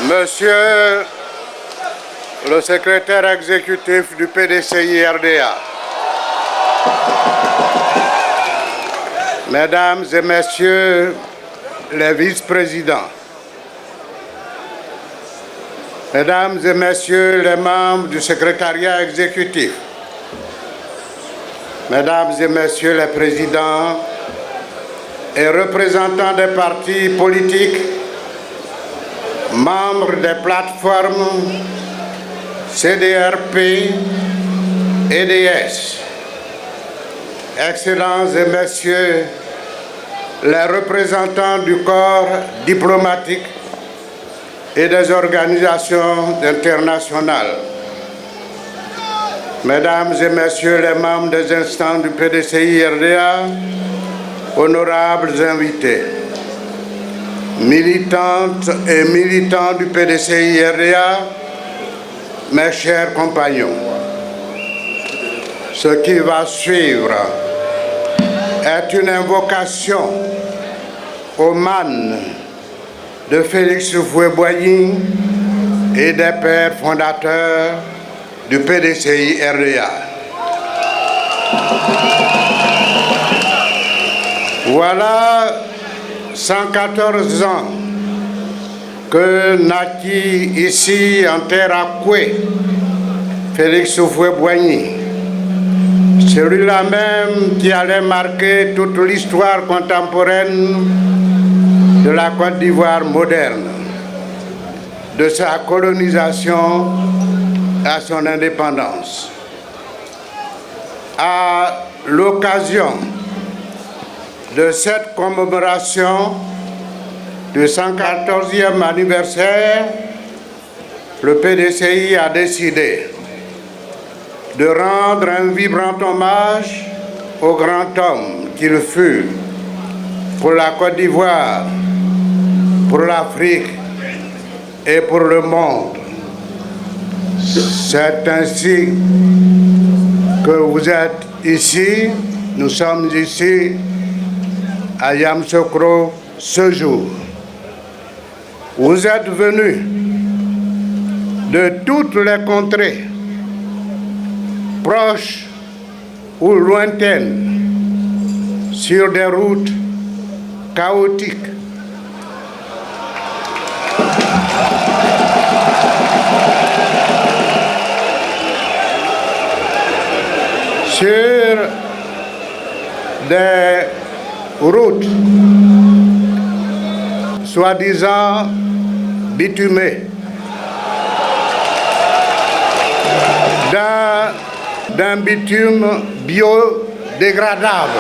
Monsieur le secrétaire exécutif du PDCI-RDA, Mesdames et Messieurs les vice-présidents, Mesdames et Messieurs les membres du secrétariat exécutif, Mesdames et Messieurs les présidents et représentants des partis politiques, membres des plateformes CDRP, EDS, Excellences et Messieurs les représentants du corps diplomatique et des organisations internationales, Mesdames et Messieurs les membres des instances du PDCI-RDA, honorables invités, militantes et militants du PDCI-RDA, mes chers compagnons, ce qui va suivre est une invocation au man de Félix Houphouët-Boigny et des pères fondateurs du PDCI-RDA. Voilà 114 ans que naquit ici en terre à Koué, Félix Houphouët-Boigny, celui-là même qui allait marquer toute l'histoire contemporaine de la Côte d'Ivoire moderne, de sa colonisation à son indépendance. À l'occasion de cette commémoration du 114e anniversaire, le PDCI a décidé de rendre un vibrant hommage au grand homme qu'il fut pour la Côte d'Ivoire, pour l'Afrique et pour le monde. C'est ainsi que vous êtes ici, nous sommes ici à Yamoussoukro ce jour. Vous êtes venus de toutes les contrées, proches ou lointaines, sur des routes chaotiques. Sur des routes soi-disant bitumées, d'un bitume biodégradable.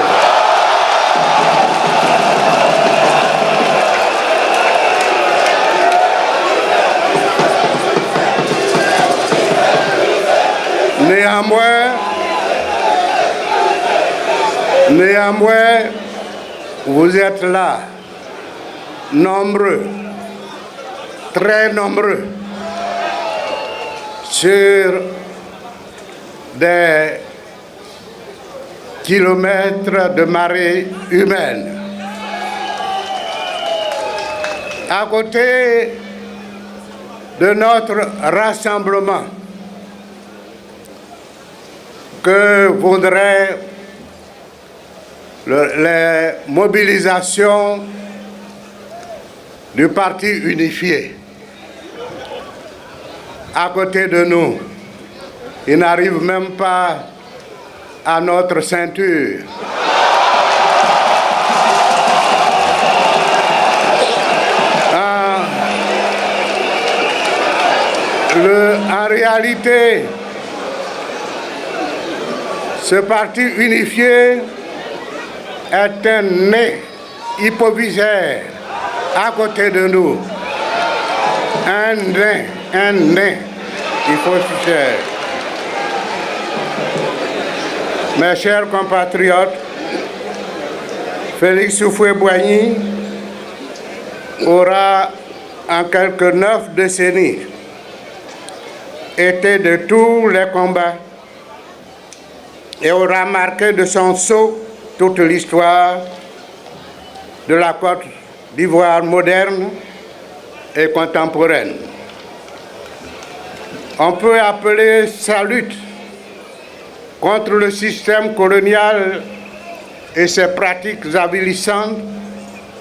Néanmoins, vous êtes là, nombreux, très nombreux, sur des kilomètres de marée humaine. À côté de notre rassemblement, que vaudrait les mobilisations du Parti unifié. À côté de nous, il n'arrive même pas à notre ceinture. En réalité, ce parti unifié est un nez hypovisaire à côté de nous. Un nez hypovisaire. Mes chers compatriotes, Félix Houphouët-Boigny aura en quelques 9 décennies été de tous les combats et aura marqué de son sceau toute l'histoire de la Côte d'Ivoire moderne et contemporaine. On peut appeler sa lutte contre le système colonial et ses pratiques avilissantes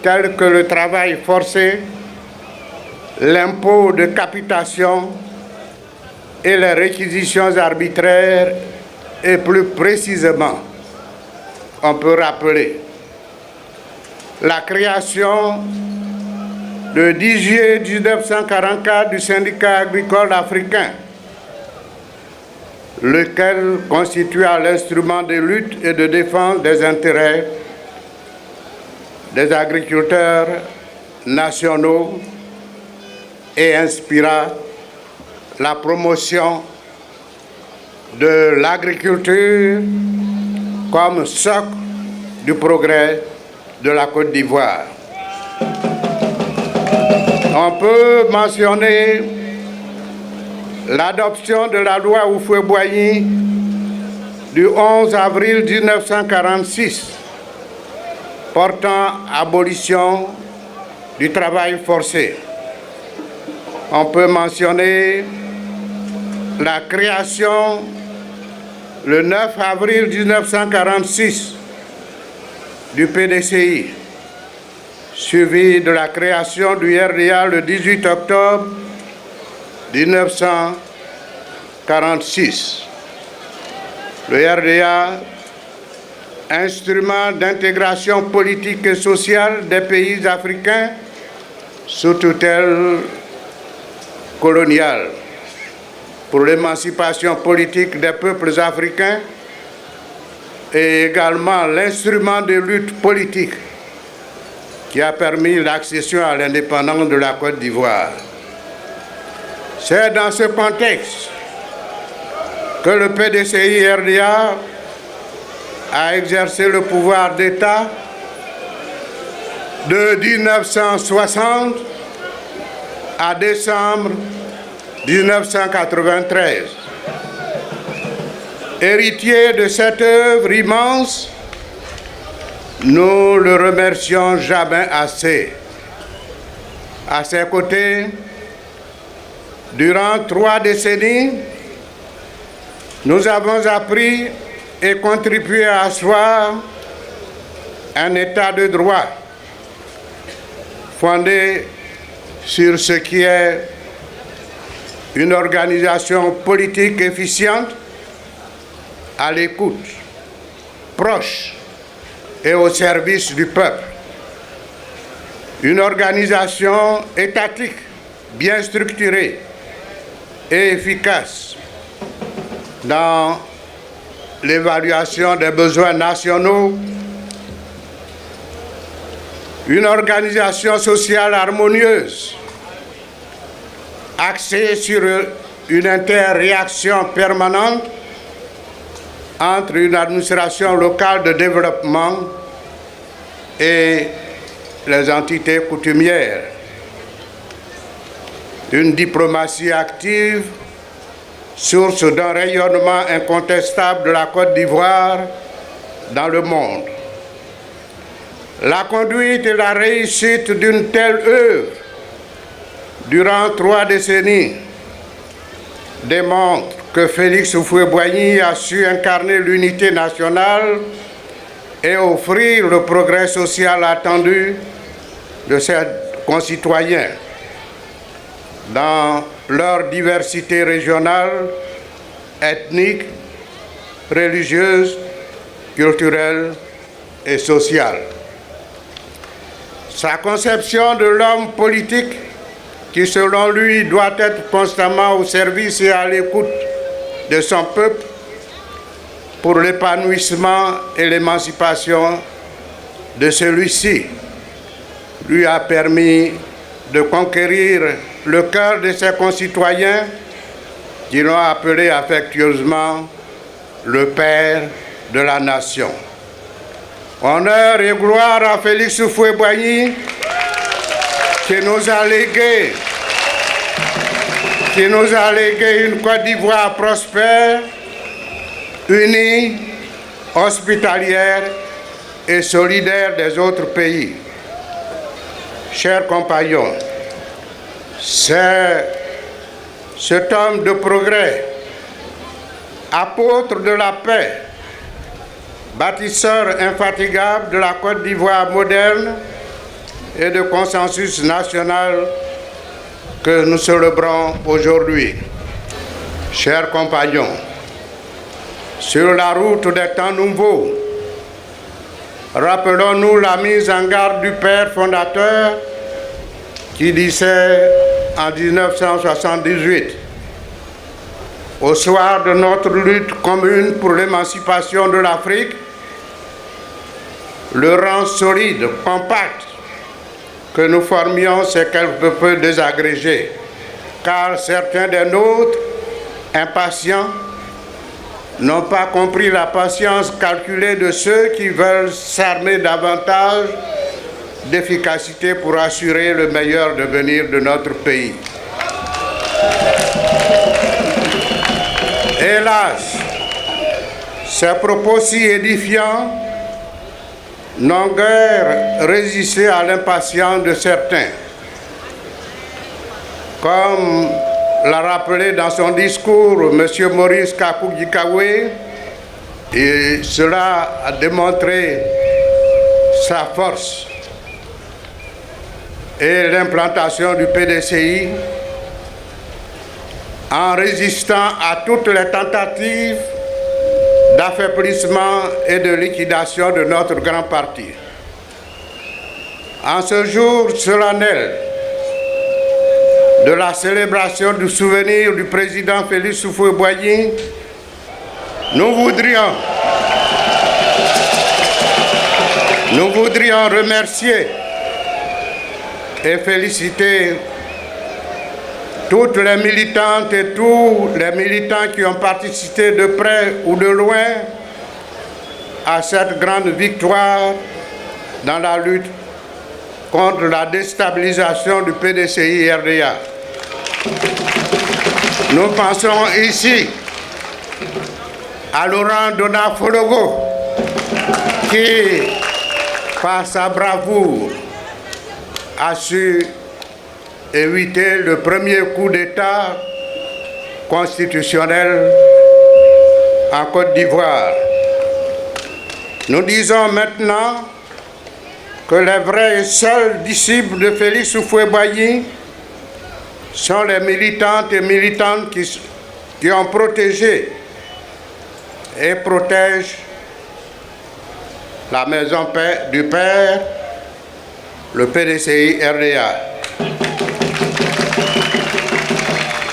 telles que le travail forcé, l'impôt de capitation et les réquisitions arbitraires, et plus précisément, on peut rappeler la création le 10 juillet 1944 du syndicat agricole africain, lequel constitua l'instrument de lutte et de défense des intérêts des agriculteurs nationaux et inspira la promotion de l'agriculture comme socle du progrès de la Côte d'Ivoire. On peut mentionner l'adoption de la loi Houphouët-Boigny du 11 avril 1946 portant abolition du travail forcé. On peut mentionner la création le 9 avril 1946 du PDCI, suivi de la création du RDA le 18 octobre 1946. Le RDA, instrument d'intégration politique et sociale des pays africains sous tutelle coloniale, pour l'émancipation politique des peuples africains et également l'instrument de lutte politique qui a permis l'accession à l'indépendance de la Côte d'Ivoire. C'est dans ce contexte que le PDCI-RDA a exercé le pouvoir d'État de 1960 à décembre 1993. Héritier de cette œuvre immense, nous le remercions jamais assez. À ses côtés, durant 3 décennies, nous avons appris et contribué à asseoir un état de droit fondé sur ce qui est une organisation politique efficiente, à l'écoute, proche et au service du peuple. Une organisation étatique bien structurée et efficace dans l'évaluation des besoins nationaux. Une organisation sociale harmonieuse, axée sur une interréaction permanente entre une administration locale de développement et les entités coutumières. Une diplomatie active, source d'un rayonnement incontestable de la Côte d'Ivoire dans le monde. La conduite et la réussite d'une telle œuvre durant 3 décennies démontrent que Félix Houphouët-Boigny a su incarner l'unité nationale et offrir le progrès social attendu de ses concitoyens dans leur diversité régionale, ethnique, religieuse, culturelle et sociale. Sa conception de l'homme politique, qui selon lui doit être constamment au service et à l'écoute de son peuple pour l'épanouissement et l'émancipation de celui-ci, lui a permis de conquérir le cœur de ses concitoyens qui l'ont appelé affectueusement le Père de la Nation. Honneur et gloire à Félix Houphouët-Boigny qui nous a légué une Côte d'Ivoire prospère, unie, hospitalière et solidaire des autres pays. Chers compagnons, C'est cet homme de progrès, apôtre de la paix, bâtisseur infatigable de la Côte d'Ivoire moderne et de consensus national que nous célébrons aujourd'hui. Chers compagnons, sur la route des temps nouveaux, rappelons-nous la mise en garde du père fondateur qui disait en 1978, au soir de notre lutte commune pour l'émancipation de l'Afrique, le rang solide, compact que nous formions s'est quelque peu désagrégé, car certains des nôtres, impatients, n'ont pas compris la patience calculée de ceux qui veulent s'armer davantage d'efficacité pour assurer le meilleur devenir de notre pays. Hélas, ces propos si édifiants n'ont guère résisté à l'impatience de certains. Comme l'a rappelé dans son discours M. Maurice Kakou-Dikawe, et cela a démontré sa force et l'implantation du PDCI en résistant à toutes les tentatives d'affaiblissement et de liquidation de notre grand parti. En ce jour solennel de la célébration du souvenir du président Félix Houphouët-Boigny, nous voudrions remercier et féliciter toutes les militantes et tous les militants qui ont participé de près ou de loin à cette grande victoire dans la lutte contre la déstabilisation du PDCI-RDA. Nous pensons ici à Laurent Dona Fologo qui, par sa bravoure, a su éviter le premier coup d'État constitutionnel en Côte d'Ivoire. Nous disons maintenant que les vrais et seuls disciples de Félix Houphouët-Boigny sont les militantes et militantes qui ont protégé et protègent la maison du Père, le PDCI-RDA.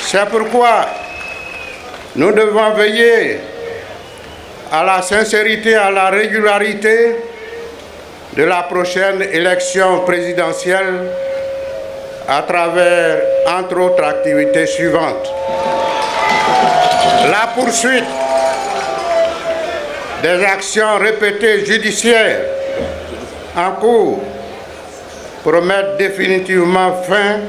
C'est pourquoi nous devons veiller à la sincérité, à la régularité de la prochaine élection présidentielle à travers, entre autres activités suivantes. La poursuite des actions répétées judiciaires en cours pour mettre définitivement fin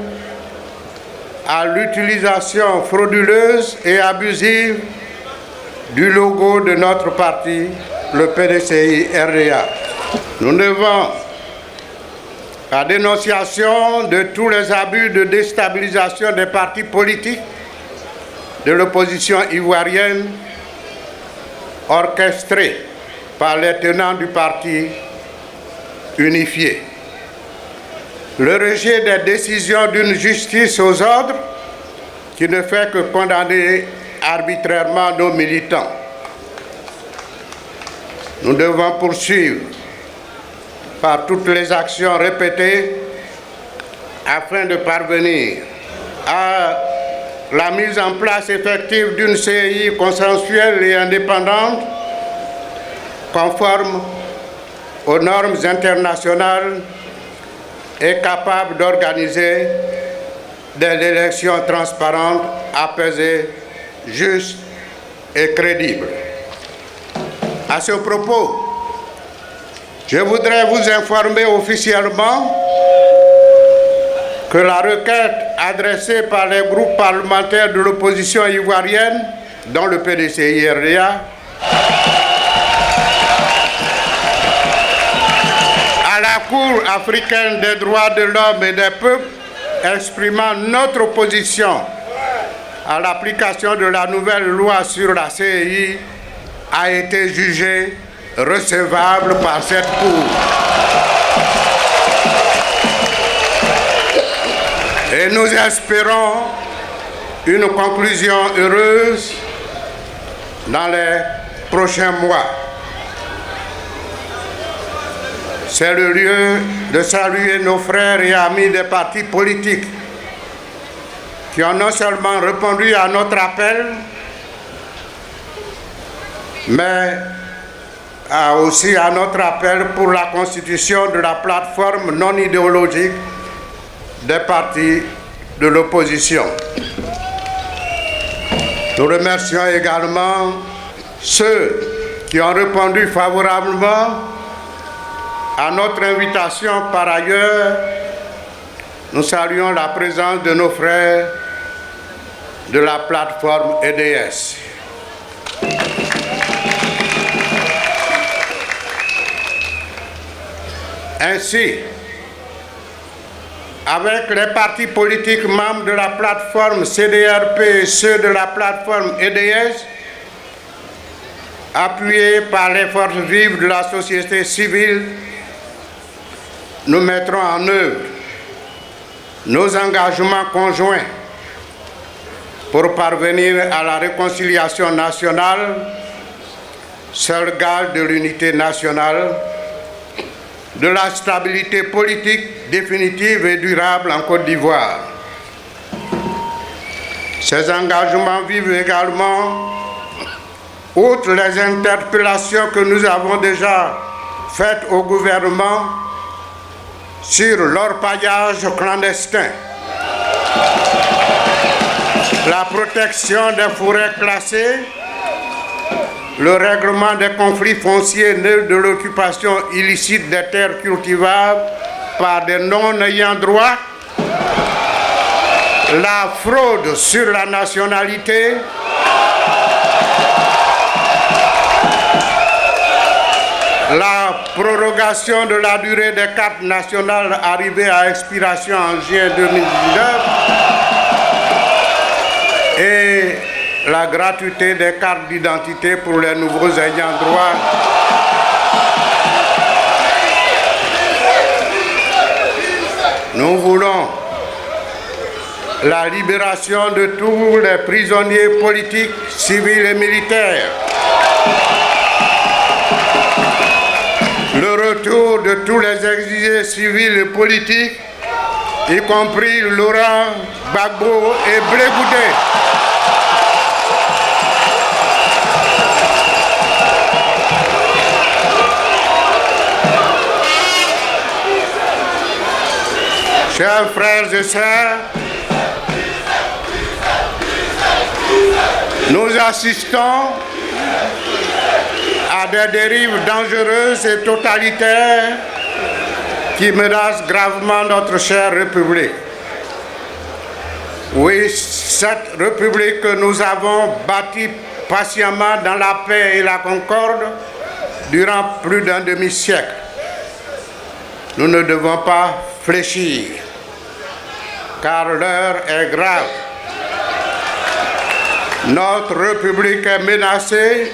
à l'utilisation frauduleuse et abusive du logo de notre parti, le PDCI-RDA. Nous devons la dénonciation de tous les abus de déstabilisation des partis politiques de l'opposition ivoirienne orchestrés par les tenants du parti unifié. Le rejet des décisions d'une justice aux ordres qui ne fait que condamner arbitrairement nos militants. Nous devons poursuivre par toutes les actions répétées afin de parvenir à la mise en place effective d'une CEI consensuelle et indépendante conforme aux normes internationales et capable d'organiser des élections transparentes, apaisées, justes et crédibles. À ce propos, je voudrais vous informer officiellement que la requête adressée par les groupes parlementaires de l'opposition ivoirienne, dont le PDCI-RDA, à la Cour africaine des droits de l'homme et des peuples exprimant notre opposition à l'application de la nouvelle loi sur la CEI a été jugée recevable par cette Cour. Et nous espérons une conclusion heureuse dans les prochains mois. C'est le lieu de saluer nos frères et amis des partis politiques qui ont non seulement répondu à notre appel, mais aussi à notre appel pour la constitution de la plateforme non idéologique des partis de l'opposition. Nous remercions également ceux qui ont répondu favorablement à notre invitation. Par ailleurs, nous saluons la présence de nos frères de la plateforme EDS. Ainsi, avec les partis politiques membres de la plateforme CDRP et ceux de la plateforme EDS, appuyés par les forces vives de la société civile, nous mettrons en œuvre nos engagements conjoints pour parvenir à la réconciliation nationale, seul gage de l'unité nationale, de la stabilité politique définitive et durable en Côte d'Ivoire. Ces engagements visent également, outre les interpellations que nous avons déjà faites au gouvernement sur l'orpaillage clandestin, la protection des forêts classées, le règlement des conflits fonciers nés de l'occupation illicite des terres cultivables par des non-ayants droit, la fraude sur la nationalité, la prorogation de la durée des cartes nationales arrivée à expiration en juin 2019 et la gratuité des cartes d'identité pour les nouveaux ayants droit. Nous voulons la libération de tous les prisonniers politiques, civils et militaires, le retour de tous les exilés civils et politiques, y compris Laurent Gbagbo et Blé Goudé. Chers frères et sœurs, nous assistons à des dérives dangereuses et totalitaires qui menacent gravement notre chère République. Oui, cette République que nous avons bâtie patiemment dans la paix et la concorde durant plus d'un demi-siècle. Nous ne devons pas fléchir, car l'heure est grave. Notre République est menacée,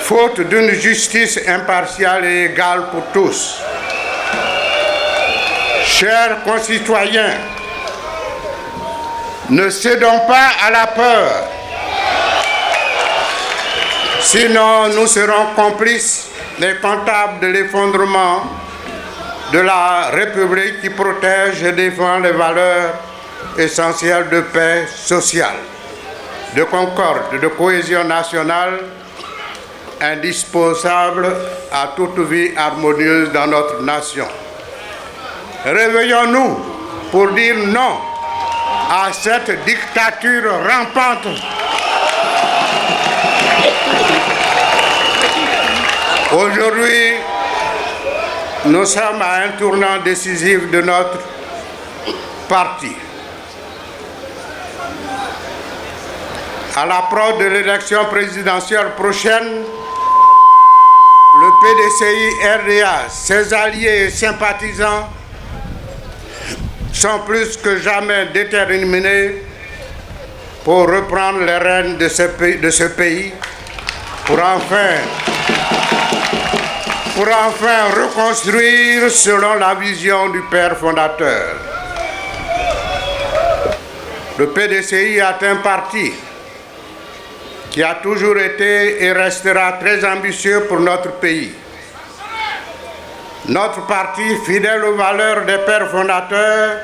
faute d'une justice impartiale et égale pour tous. Chers concitoyens, ne cédons pas à la peur, sinon nous serons complices et comptables de l'effondrement de la République qui protège et défend les valeurs essentielles de paix sociale, de concorde, de cohésion nationale, indispensables à toute vie harmonieuse dans notre nation. Réveillons-nous pour dire non à cette dictature rampante. Aujourd'hui, nous sommes à un tournant décisif de notre parti. À l'approche de l'élection présidentielle prochaine, le PDCI-RDA, ses alliés et sympathisants sont plus que jamais déterminés pour reprendre les rênes de ce pays pour enfin reconstruire selon la vision du père fondateur. Le PDCI est un parti qui a toujours été et restera très ambitieux pour notre pays. Notre parti, fidèle aux valeurs des pères fondateurs,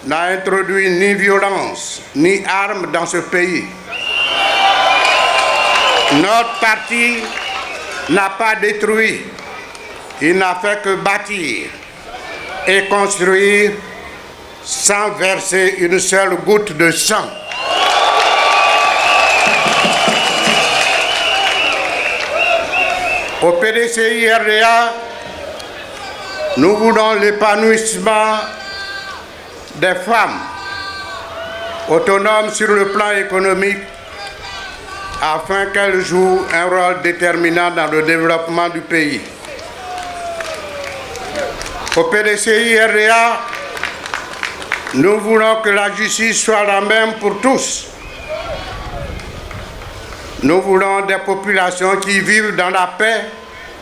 n'a introduit ni violence ni armes dans ce pays. Notre parti n'a pas détruit, il n'a fait que bâtir et construire sans verser une seule goutte de sang. Au PDCI RDA, nous voulons l'épanouissement des femmes autonomes sur le plan économique afin qu'elles jouent un rôle déterminant dans le développement du pays. Au PDCI RDA, nous voulons que la justice soit la même pour tous. Nous voulons des populations qui vivent dans la paix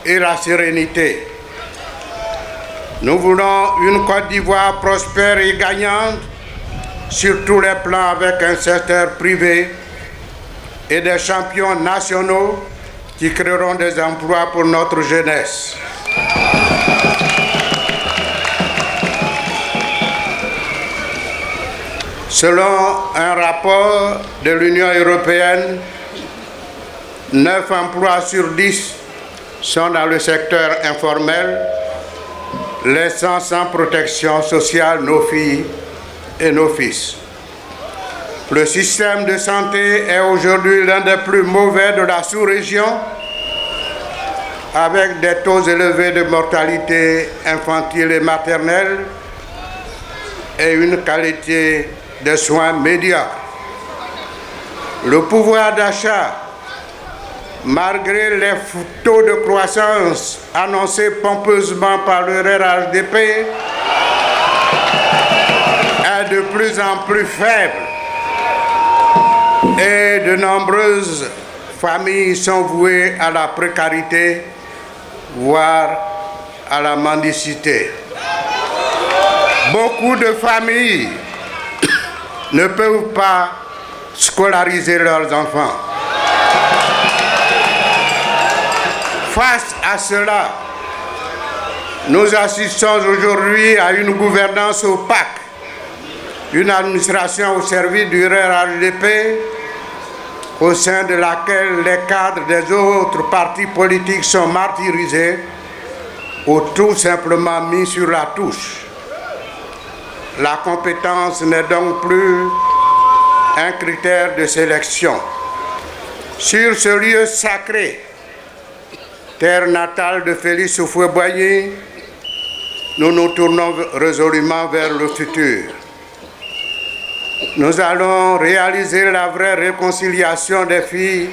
et la sérénité. Nous voulons une Côte d'Ivoire prospère et gagnante sur tous les plans avec un secteur privé et des champions nationaux qui créeront des emplois pour notre jeunesse. Selon un rapport de l'Union européenne, 9 emplois sur 10 sont dans le secteur informel, laissant sans protection sociale nos filles et nos fils. Le système de santé est aujourd'hui l'un des plus mauvais de la sous-région, avec des taux élevés de mortalité infantile et maternelle et une qualité de soins médiocre. Le pouvoir d'achat, malgré les taux de croissance annoncés pompeusement par le RHDP, est de plus en plus faible et de nombreuses familles sont vouées à la précarité, voire à la mendicité. Beaucoup de familles ne peuvent pas scolariser leurs enfants. Face à cela, nous assistons aujourd'hui à une gouvernance opaque, une administration au service du RHDP, au sein de laquelle les cadres des autres partis politiques sont martyrisés ou tout simplement mis sur la touche. La compétence n'est donc plus un critère de sélection. Sur ce lieu sacré, terre natale de Félix Houphouët-Boigny, nous nous tournons résolument vers le futur. Nous allons réaliser la vraie réconciliation des filles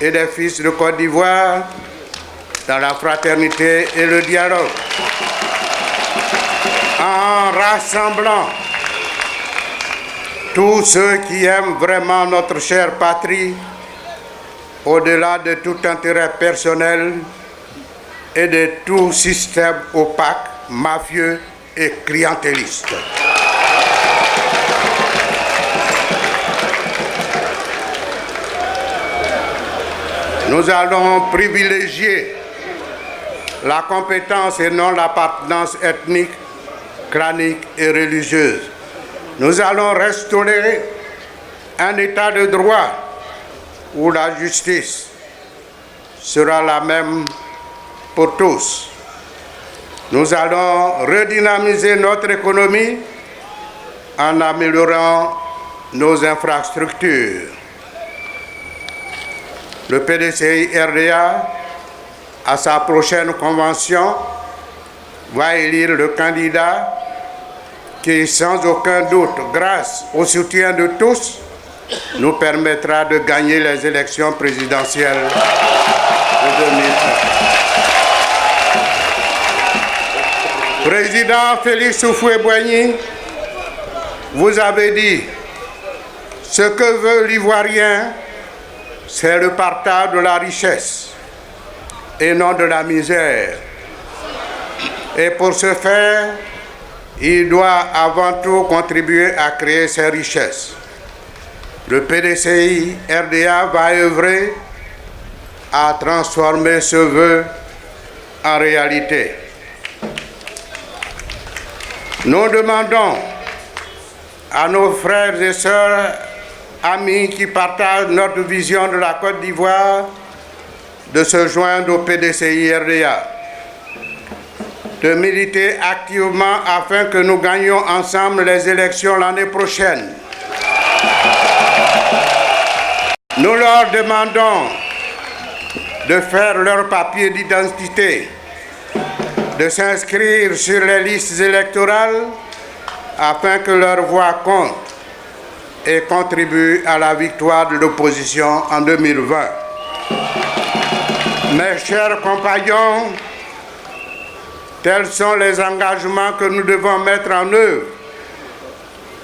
et des fils de Côte d'Ivoire dans la fraternité et le dialogue, en rassemblant tous ceux qui aiment vraiment notre chère patrie, au-delà de tout intérêt personnel et de tout système opaque, mafieux et clientéliste. Nous allons privilégier la compétence et non l'appartenance ethnique, clanique et religieuse. Nous allons restaurer un état de droit où la justice sera la même pour tous. Nous allons redynamiser notre économie en améliorant nos infrastructures. Le PDCI RDA, à sa prochaine convention, va élire le candidat qui, sans aucun doute, grâce au soutien de tous, nous permettra de gagner les élections présidentielles de 2020. Président Félix Houphouët-Boigny, vous avez dit, ce que veut l'Ivoirien, c'est le partage de la richesse et non de la misère. Et pour ce faire, il doit avant tout contribuer à créer ces richesses. Le PDCI RDA va œuvrer à transformer ce vœu en réalité. Nous demandons à nos frères et sœurs, amis qui partagent notre vision de la Côte d'Ivoire, de se joindre au PDCI RDA, de militer activement afin que nous gagnions ensemble les élections l'année prochaine. Nous leur demandons de faire leur papier d'identité, de s'inscrire sur les listes électorales afin que leur voix compte et contribue à la victoire de l'opposition en 2020. Mes chers compagnons, tels sont les engagements que nous devons mettre en œuvre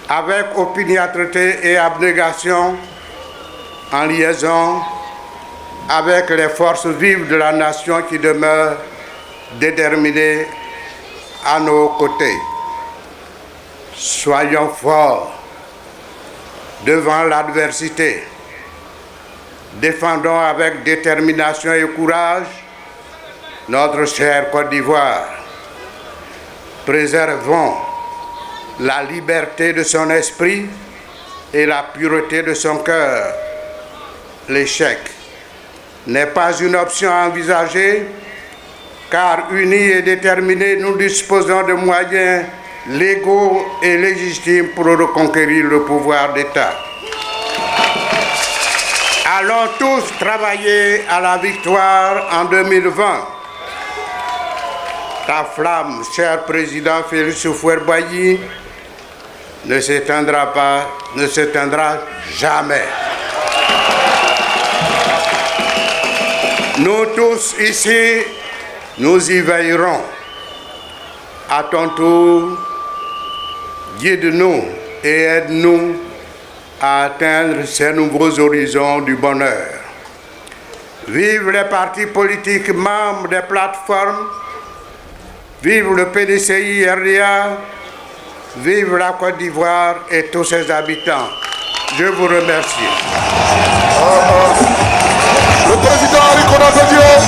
avec opiniâtreté et abnégation en liaison avec les forces vives de la nation qui demeurent déterminées à nos côtés. Soyons forts devant l'adversité. Défendons avec détermination et courage notre chère Côte d'Ivoire. Préservons la liberté de son esprit et la pureté de son cœur. L'échec n'est pas une option à envisager, car unis et déterminés, nous disposons de moyens légaux et légitimes pour reconquérir le pouvoir d'État. Allons tous travailler à la victoire en 2020. Ta flamme, cher président Félix Houphouët-Boigny, ne s'éteindra pas, ne s'éteindra jamais. Nous tous ici, nous y veillerons. À ton tour, guide-nous et aide-nous à atteindre ces nouveaux horizons du bonheur. Vive les partis politiques membres des plateformes, vive le PDCI RDA, vive la Côte d'Ivoire et tous ses habitants. Je vous remercie. Le président Rico Diop.